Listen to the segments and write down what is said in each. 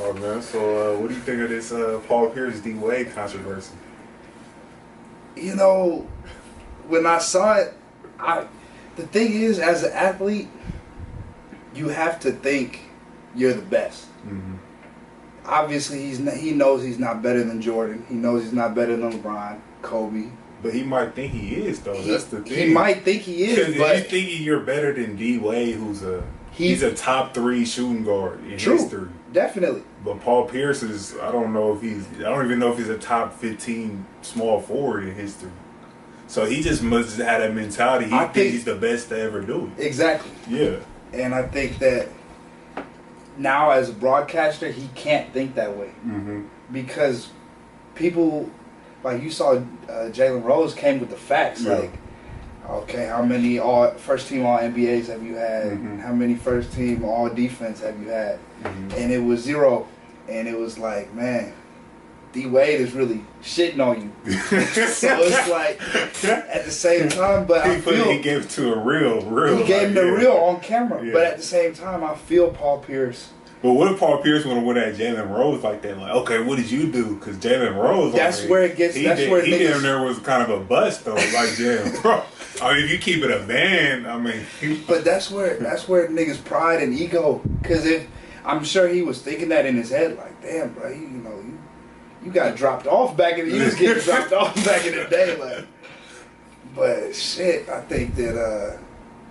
Oh man, so what do you think of this Paul Pierce Dwade controversy? You know, when I saw it, the thing is, as an athlete, you have to think you're the best. Mm-hmm. Obviously, he knows he's not better than Jordan. He knows he's not better than LeBron, Kobe. But he might think he is, though. That's the thing. He might think he is, but if you think you're better than D-Wade, he's a top 3 shooting guard in history. Definitely. But Paul Pierce is, I don't even know if he's a top 15 small forward in history. So he just must have that mentality. He thinks he's the best to ever do it. Exactly. Yeah. And I think that now as a broadcaster, he can't think that way. Mm-hmm. Because people, like you saw Jalen Rose came with the facts. Yeah. Like, okay, how many first team all NBAs have you had? Mm-hmm. How many first team all defense have you had? Mm-hmm. And it was 0. And it was like, man, D-Wade is really shitting on you. So it's like, at the same time, but he gave it to a real. He gave him the real on camera. Yeah. But at the same time, I feel Paul Pierce. But what if Paul Pierce would have went at Jalen Rose like that? Like, okay, what did you do? Because Jalen Rose, where it gets. He damn near was kind of a bust though. Like Jalen Rose. I mean, if you keep it a band, I mean. But that's where niggas' pride and ego. Because I'm sure he was thinking that in his head, like, damn, bro, you got dropped off back in the. You was getting dropped off back in the day, like. But shit, I think that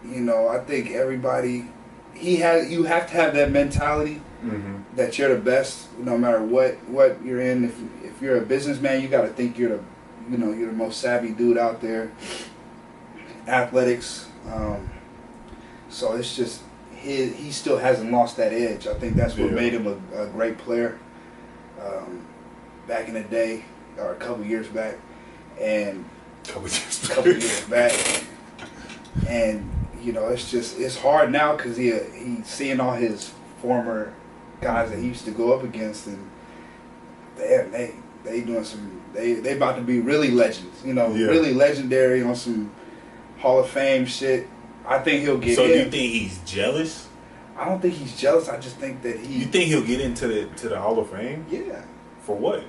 I think everybody. You have to have that mentality that you're the best, no matter what you're in. If you're a businessman, you got to think you're the most savvy dude out there. Athletics, so it's just he still hasn't lost that edge. I think that's what made him a great player back in the day, or a couple years back, and couple years back, and. It's hard now because he's seeing all his former guys that he used to go up against, and damn, they doing some they about to be really legends, really legendary on some Hall of Fame shit. I think he'll get in. So do you think he's jealous? I don't think he's jealous. I just think that You think he'll get into the Hall of Fame? Yeah. For what?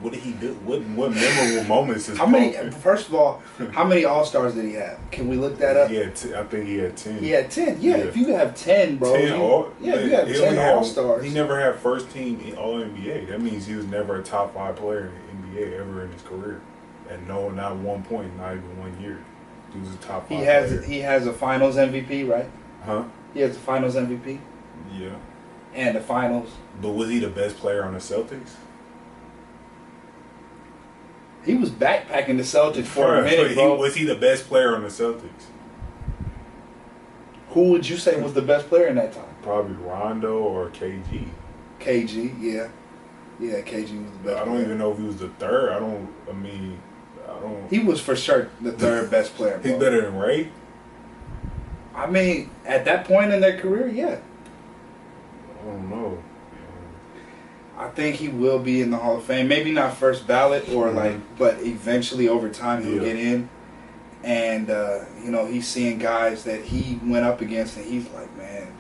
What did he do? What memorable moments is First of all, how many All-Stars did he have? Can we look that up? I think he had 10. He had 10. Yeah, if you have 10, bro. 10 if you have 10 All-Stars. He never had first team All-NBA. That means he was never a top 5 player in the NBA ever in his career. At not one point, not even 1 year. He was a top 5 player. He has a Finals MVP, right? Huh? He has a Finals MVP. Yeah. And the Finals. But was he the best player on the Celtics? He was backpacking the Celtics for a minute, bro. Was he the best player on the Celtics? Who would you say was the best player in that time? Probably Rondo or KG. KG, yeah. Yeah, KG was the best I don't even know if he was the third. I don't. He was for sure the third best player, bro. He's better than Ray? I mean, at that point in their career, yeah. I don't know. I think he will be in the Hall of Fame. Maybe not first ballot but eventually over time he'll get in. And he's seeing guys that he went up against, and he's like, man.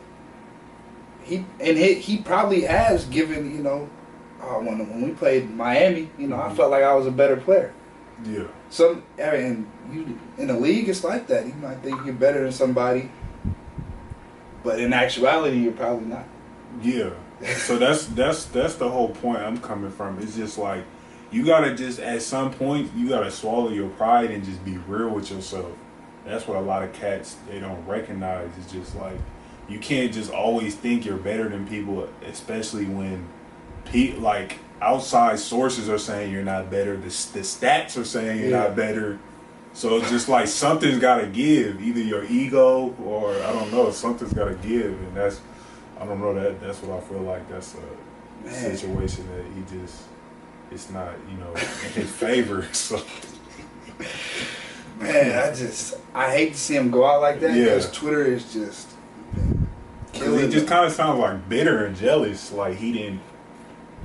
He probably has given when we played Miami, I felt like I was a better player. Yeah. And you in the league, it's like that. You might think you're better than somebody, but in actuality, you're probably not. Yeah. So that's the whole point I'm coming from. It's just like you gotta just at some point you gotta swallow your pride and just be real with yourself. That's what a lot of cats they don't recognize. It's just like you can't just always think you're better than people, especially when like outside sources are saying you're not better. The stats are saying you're not better. So it's just like something's gotta give. Either your ego or I don't know. Something's gotta give, and that's. I don't know that's what I feel like. That's a situation that it's not, in his favor. So, man, I hate to see him go out like that because Twitter is just killing. It just kind of sounds like bitter and jealous. Like he didn't,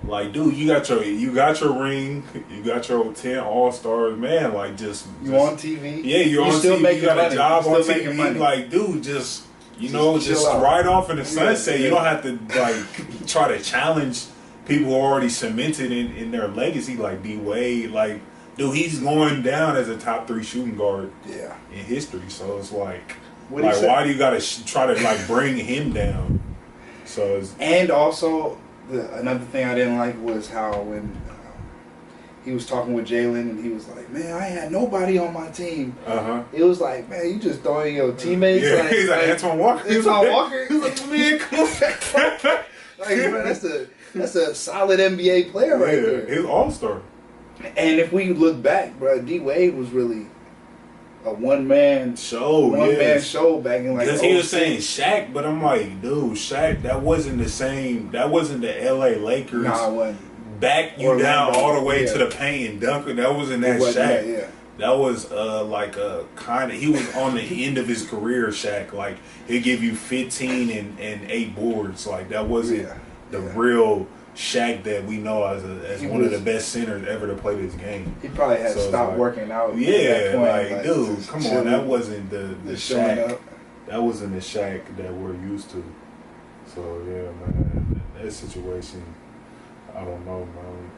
like, dude, you got your ring, you got your 10 All-Stars, man. Like, you on TV. Yeah, you're on still TV. Making you got money. a job on still TV. Money. Like, dude, just You know, just ride off in the sunset. You don't have to like try to challenge people who are already cemented in their legacy, like Dwade. Like, dude, he's going down as a top 3 shooting guard in history. So it's like why do you got to try to like bring him down? So and also another thing I didn't like was how when he was talking with Jalen and he was like, "Man, I had nobody on my team." It was like, "Man, you just throwing your teammates." Yeah, he's like Antoine Walker. Antoine Walker. He's like, "Man, come back." Like, man, that's a solid NBA player right there. He's all-star. And if we look back, bro, D-Wade was really a one-man show back in like. Because he was saying Shaq, but I'm like, dude, Shaq, that wasn't the same. That wasn't the LA Lakers. Nah, it wasn't. Back you down all the way to the paint and dunk it. That wasn't that Shaq. That was like a kind of, he was on the end of his career, Shaq. Like, he'd give you 15 and 8 boards. Like, that wasn't the real Shaq that we know as one of the best centers ever to play this game. He probably had to stop working out. Yeah, at that point, like dude, come on, that wasn't the Shaq. That wasn't the Shaq that we're used to. So yeah, man, that situation, I don't know, man.